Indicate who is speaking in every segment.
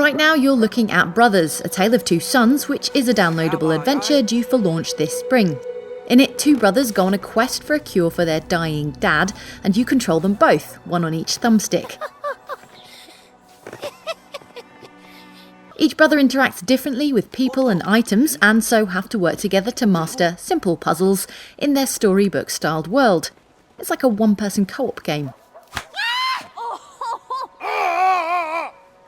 Speaker 1: Right now you're looking at Brothers, A Tale of Two Sons, which is a downloadable adventure due for launch this spring. In it, two brothers go on a quest for a cure for their dying dad, and you control them both, one on each thumbstick. Each brother interacts differently with people and items, and so have to work together to master simple puzzles in their storybook-styled world. It's like a one-person co-op game.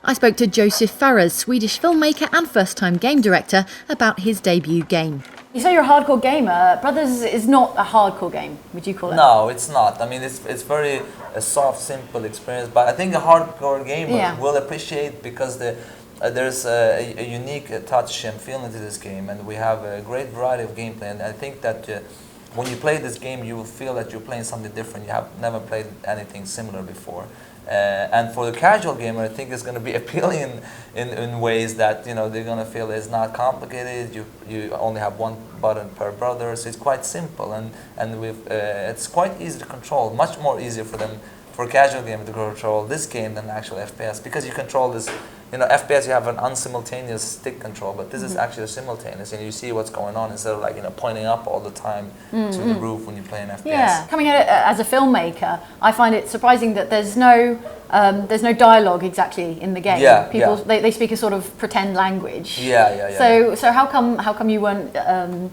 Speaker 1: I spoke to Josef Fares, Swedish filmmaker and first-time game director, about his debut game.
Speaker 2: You say you're a hardcore gamer. Brothers is not a hardcore game, would you call it?
Speaker 3: No, it's not. I mean, it's very a soft, simple experience, but I think a hardcore gamer will appreciate because there's a unique touch and feeling to this game, and we have a great variety of gameplay, and I think that when you play this game, you will feel that you're playing something different. You have never played anything similar before. And for the casual gamer, I think it's going to be appealing in ways that, you know, they're going to feel it's not complicated. You only have one button per brother, so it's quite simple, and it's quite easy to control. Much more easier for a casual gamer to control this game than actual FPS, because you control this. You know, FPS you have an unsimultaneous stick control, but this is actually simultaneous, and you see what's going on instead of, like, you know, pointing up all the time to the roof when you play an FPS.
Speaker 2: Yeah, coming at it as a filmmaker, I find it surprising that there's no dialogue exactly in the game. People they speak a sort of pretend language. So how come you weren't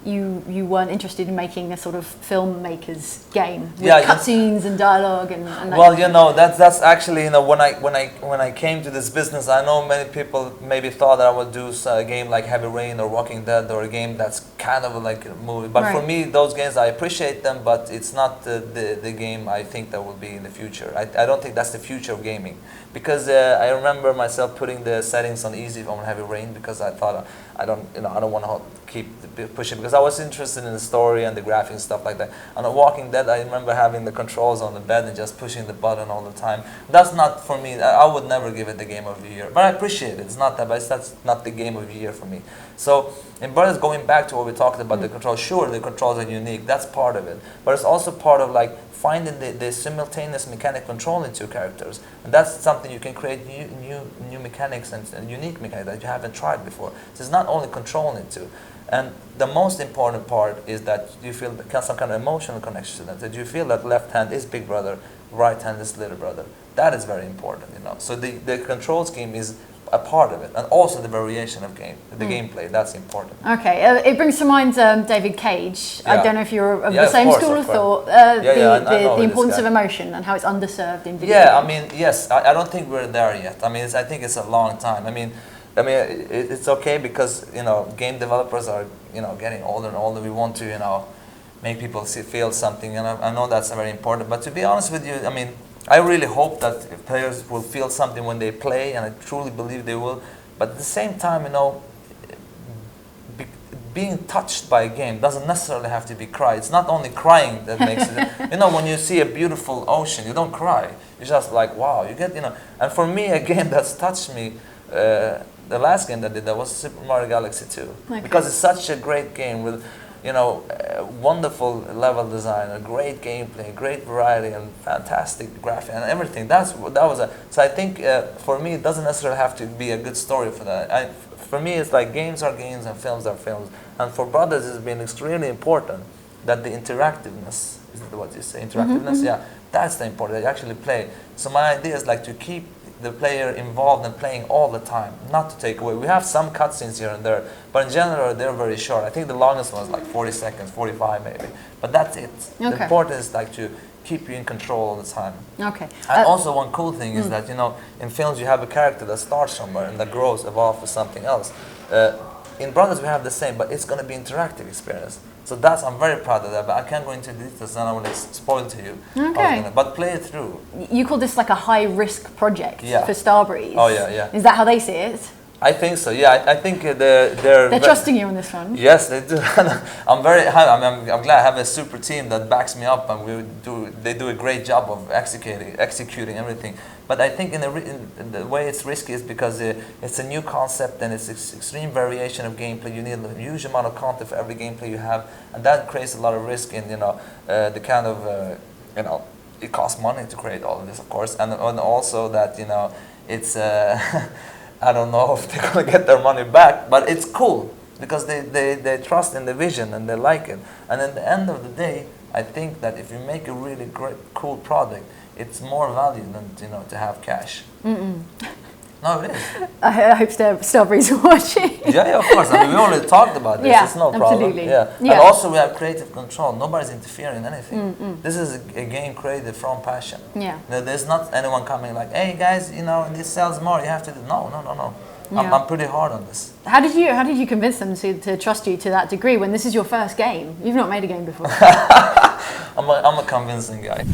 Speaker 2: you weren't interested in making a sort of filmmaker's game with cutscenes and dialogue and
Speaker 3: well, you know, that's actually, you know, when I came to this business, I know many people maybe thought that I would do a game like Heavy Rain or Walking Dead, or a game that's kind of like a movie. But for me, those games, I appreciate them, but it's not the game I think that will be in the future. I don't think that's the future of gaming, because I remember myself putting the settings on easy on Heavy Rain because I thought I don't want to keep pushing, because I was interested in the story and the graphics and stuff like that. On a Walking Dead, I remember having the controls on the bed and just pushing the button all the time. That's not for me. I would never give it the game of the year, but I appreciate it. It's not that, but that's not the game of the year for me. So in Brothers, going back to what we talked about, the controls, sure, the controls are unique. That's part of it, but it's also part of, like, finding the simultaneous mechanic control in two characters, and that's something you can create new mechanics and unique mechanics that you haven't tried before. So it's not only controlling it too. And the most important part is that you feel some kind of emotional connection to them. That you feel that left hand is big brother, right hand is little brother. That is very important, you know. So the control scheme is a part of it, and also the variation of the gameplay. That's important.
Speaker 2: Okay, it brings to mind David Cage. I don't know if you're of the same school of thought. The importance of emotion and how it's underserved in video games.
Speaker 3: I mean, yes. I don't think we're there yet. I mean, I think it's a long time. I mean, it's okay because, you know, game developers are, you know, getting older and older. We want to, you know, make people feel something, and I know that's very important. But to be honest with you, I mean, I really hope that players will feel something when they play, and I truly believe they will. But at the same time, you know, being touched by a game doesn't necessarily have to be cry. It's not only crying that makes it. You know, when you see a beautiful ocean, you don't cry. You're just like, wow, you get, you know. And for me, a game that's touched me, the last game that did that was Super Mario Galaxy 2. Because it's such a great game with, you know, wonderful level design, a great gameplay, great variety, and fantastic graphics and everything. So I think for me, it doesn't necessarily have to be a good story for that. For me, it's like games are games and films are films. And for Brothers, it's been extremely important that the interactiveness, is it what you say? Interactiveness, yeah, that's the important, that you actually play. So my idea is like to keep the player involved and playing all the time, not to take away. We have some cutscenes here and there, but in general, they're very short. I think the longest one was like 40 seconds, 45 maybe. But that's it. The important is like to keep you in control all the time. And also one cool thing is that, you know, in films you have a character that starts somewhere and that grows, evolves to something else. In Brothers we have the same, but it's going to be interactive experience. So I'm very proud of that, but I can't go into details and I will spoil it to you. But play it through.
Speaker 2: You call this like a high-risk project for Starbreeze.
Speaker 3: Oh yeah.
Speaker 2: Is that how they see it?
Speaker 3: I think so. Yeah, I think
Speaker 2: they're trusting you on this one.
Speaker 3: Yes, they do. I'm very happy. I'm glad I have a super team that backs me up, and they do a great job of executing everything. But I think in the way it's risky is because it's a new concept and it's extreme variation of gameplay. You need a huge amount of content for every gameplay you have, and that creates a lot of risk in, you know, the kind of you know, it costs money to create all of this, of course, and also that, you know, it's I don't know if they're gonna get their money back, but it's cool because they trust in the vision and they like it. And at the end of the day, I think that if you make a really great, cool product, it's more value than to have cash. No, it is.
Speaker 2: I hope Starbreeze are watching.
Speaker 3: Yeah, of course. I mean, we already talked about this. It's no problem. Yeah. And also we have creative control. Nobody's interfering in anything. This is a game created from passion.
Speaker 2: Yeah.
Speaker 3: There's not anyone coming like, hey guys, this sells more. You have to do. No. Yeah. I'm pretty hard on this.
Speaker 2: How did you convince them to trust you to that degree when this is your first game? You've not made a game before.
Speaker 3: I'm a convincing guy.